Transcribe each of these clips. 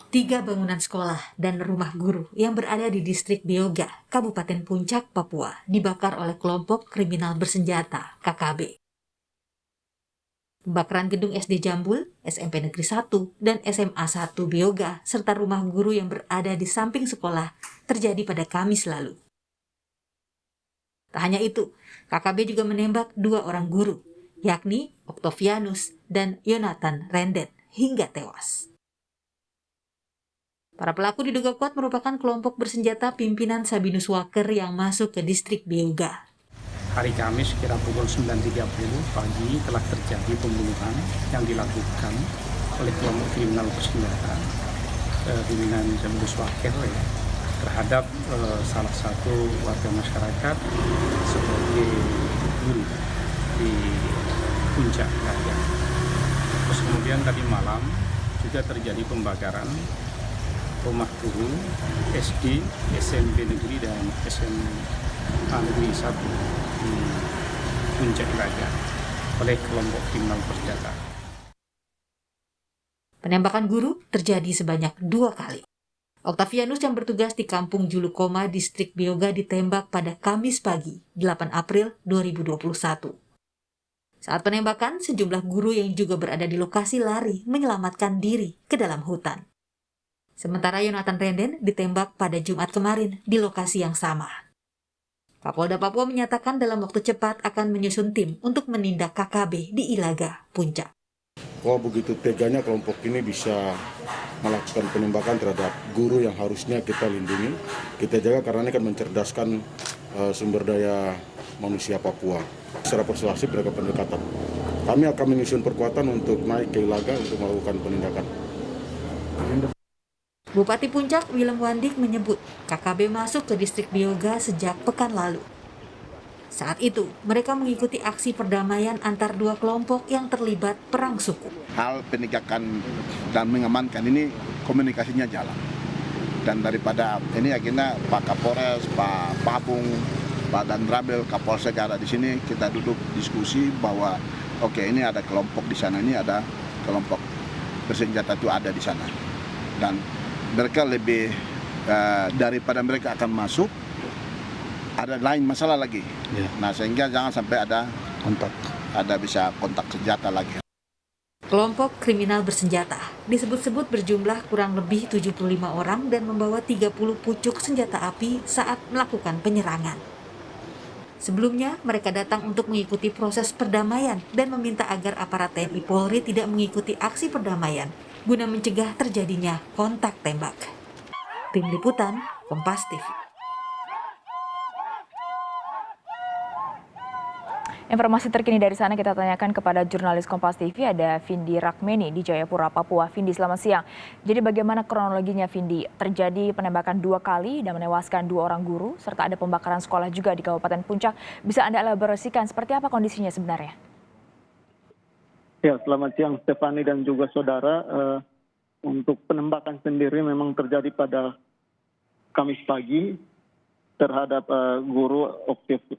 Tiga bangunan sekolah dan rumah guru yang berada di distrik Beoga, Kabupaten Puncak, Papua, dibakar oleh kelompok kriminal bersenjata (KKB). Pembakaran gedung SD Jambul, SMP Negeri 1, dan SMA 1 Beoga, serta rumah guru yang berada di samping sekolah terjadi pada Kamis lalu. Tak hanya itu, KKB juga menembak dua orang guru, yakni Octavianus dan Yonatan Rendet, hingga tewas. Para pelaku diduga kuat merupakan kelompok bersenjata pimpinan Sabinus Waker yang masuk ke distrik Beoga. Hari Kamis kira pukul 9.30 pagi telah terjadi pembunuhan yang dilakukan oleh kelompok kriminal bersenjata pimpinan Sabinus Waker terhadap salah satu warga masyarakat sebagai guru di Puncak Gajah. Terus kemudian tadi malam juga terjadi pembakaran rumah guru SD, SMP Negeri dan SMA Negeri 1 di Puncak Gajah oleh kelompok kriminal bersenjata. Penembakan guru terjadi sebanyak 2 kali. Octavianus yang bertugas di Kampung Julukoma, distrik Beoga ditembak pada Kamis pagi, 8 April 2021. Saat penembakan, sejumlah guru yang juga berada di lokasi lari menyelamatkan diri ke dalam hutan. Sementara Yonatan Renden ditembak pada Jumat kemarin di lokasi yang sama. Kapolda Papua menyatakan dalam waktu cepat akan menyusun tim untuk menindak KKB di Ilaga, Puncak. Kok begitu teganya kelompok ini bisa melakukan penembakan terhadap guru yang harusnya kita lindungi, kita jaga karena ini akan mencerdaskan sumber daya manusia Papua. Secara persuasif mereka pendekatan. Kami akan menyusun perkuatan untuk naik ke Ilaga untuk melakukan penindakan. Bupati Puncak Willem Wandik menyebut KKB masuk ke distrik Beoga sejak pekan lalu. Saat itu, mereka mengikuti aksi perdamaian antar dua kelompok yang terlibat perang suku. Hal penindakan dan mengamankan ini komunikasinya jalan. Dan daripada ini akhirnya Pak Kapolres, Pak Pabung, Pak Danramil, Kapolsek ada di sini, kita duduk diskusi bahwa oke, ini ada kelompok di sana, ini ada kelompok bersenjata itu ada di sana. Dan mereka lebih daripada mereka akan masuk, ada lain masalah lagi. Ya. Nah, sehingga jangan sampai ada bisa kontak senjata lagi. Kelompok kriminal bersenjata disebut-sebut berjumlah kurang lebih 75 orang dan membawa 30 pucuk senjata api saat melakukan penyerangan. Sebelumnya, mereka datang untuk mengikuti proses perdamaian dan meminta agar aparat TNI Polri tidak mengikuti aksi perdamaian guna mencegah terjadinya kontak tembak. Tim Liputan, Kompas TV. Informasi terkini dari sana kita tanyakan kepada jurnalis Kompas TV, ada Vindi Rakmeni di Jayapura, Papua. Vindi, selamat siang. Jadi bagaimana kronologinya, Vindi? Terjadi penembakan 2 kali dan menewaskan 2 orang guru, serta ada pembakaran sekolah juga di Kabupaten Puncak. Bisa Anda elaborasikan seperti apa kondisinya sebenarnya? Ya, selamat siang Stefani dan juga saudara. Untuk penembakan sendiri memang terjadi pada Kamis pagi terhadap guru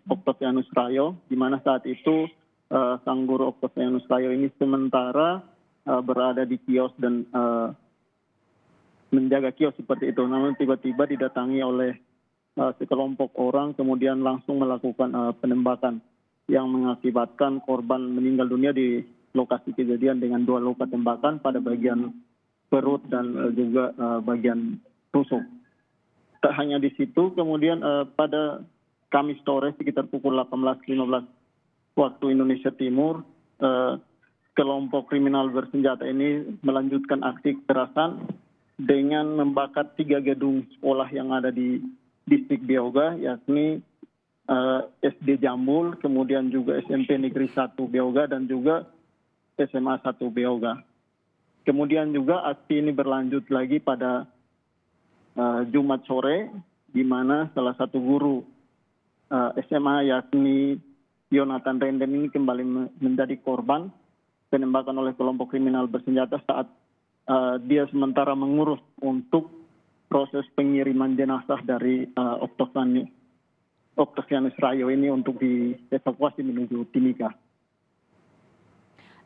Octavianus Rayo, di mana saat itu sang guru Octavianus Rayo ini sementara berada di kios dan menjaga kios seperti itu. Namun tiba-tiba didatangi oleh sekelompok orang, kemudian langsung melakukan penembakan yang mengakibatkan korban meninggal dunia di lokasi kejadian dengan 2 luka tembakan pada bagian perut dan juga bagian tusuk. Tak hanya di situ, kemudian pada Kamis sore sekitar pukul 18.15 waktu Indonesia Timur, kelompok kriminal bersenjata ini melanjutkan aksi kekerasan dengan membakar 3 gedung sekolah yang ada di distrik Beoga, yakni SD Jambul, kemudian juga SMP Negeri 1 Beoga dan juga SMA 1 Beoga. Kemudian juga aksi ini berlanjut lagi pada Jumat sore, di mana salah satu guru SMA yakni Yonatan Renden ini kembali menjadi korban penembakan oleh kelompok kriminal bersenjata saat dia sementara mengurus untuk proses pengiriman jenazah dari Octavianus Rayo ini untuk dievakuasi menuju Timika.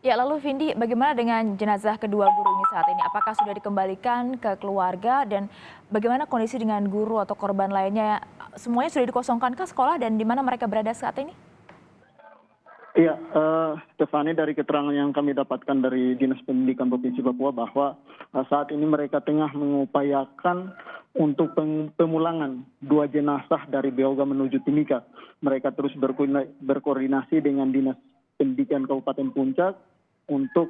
Ya, lalu Vindi, bagaimana dengan jenazah kedua guru ini saat ini? Apakah sudah dikembalikan ke keluarga dan bagaimana kondisi dengan guru atau korban lainnya? Semuanya sudah dikosongkan ke sekolah dan di mana mereka berada saat ini? Iya, Stefani, dari keterangan yang kami dapatkan dari Dinas Pendidikan Provinsi Papua bahwa saat ini mereka tengah mengupayakan untuk pemulangan 2 jenazah dari Beoga menuju Timika. Mereka terus berkoordinasi dengan Dinas Pendidikan Kabupaten Puncak untuk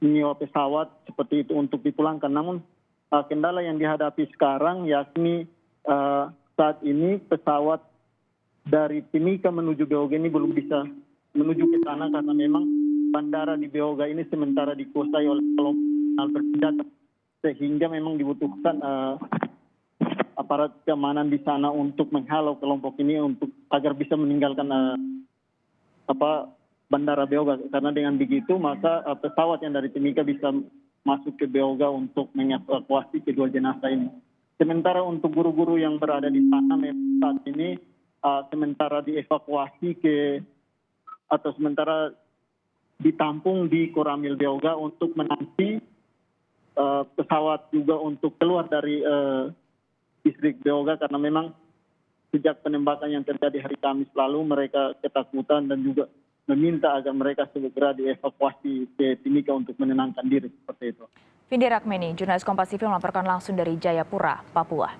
menyewa pesawat seperti itu untuk dipulangkan. Namun kendala yang dihadapi sekarang yakni saat ini pesawat dari Timika menuju Beoga ini belum bisa menuju ke sana karena memang bandara di Beoga ini sementara dikuasai oleh kelompok bersenjata, sehingga memang dibutuhkan aparat keamanan di sana untuk menghalau kelompok ini untuk agar bisa meninggalkan bandara Beoga. Karena dengan begitu maka pesawat yang dari Timika bisa masuk ke Beoga untuk mengevakuasi kedua jenazah ini. Sementara untuk guru-guru yang berada di sana saat ini sementara dievakuasi atau sementara ditampung di Koramil Beoga untuk menanti pesawat juga untuk keluar dari distrik Beoga, karena memang sejak penembakan yang terjadi hari Kamis lalu mereka ketakutan dan juga meminta agar mereka segera dievakuasi ke Timika untuk menenangkan diri seperti itu. Vindi Rakmeni, jurnalis Kompas TV melaporkan langsung dari Jayapura, Papua.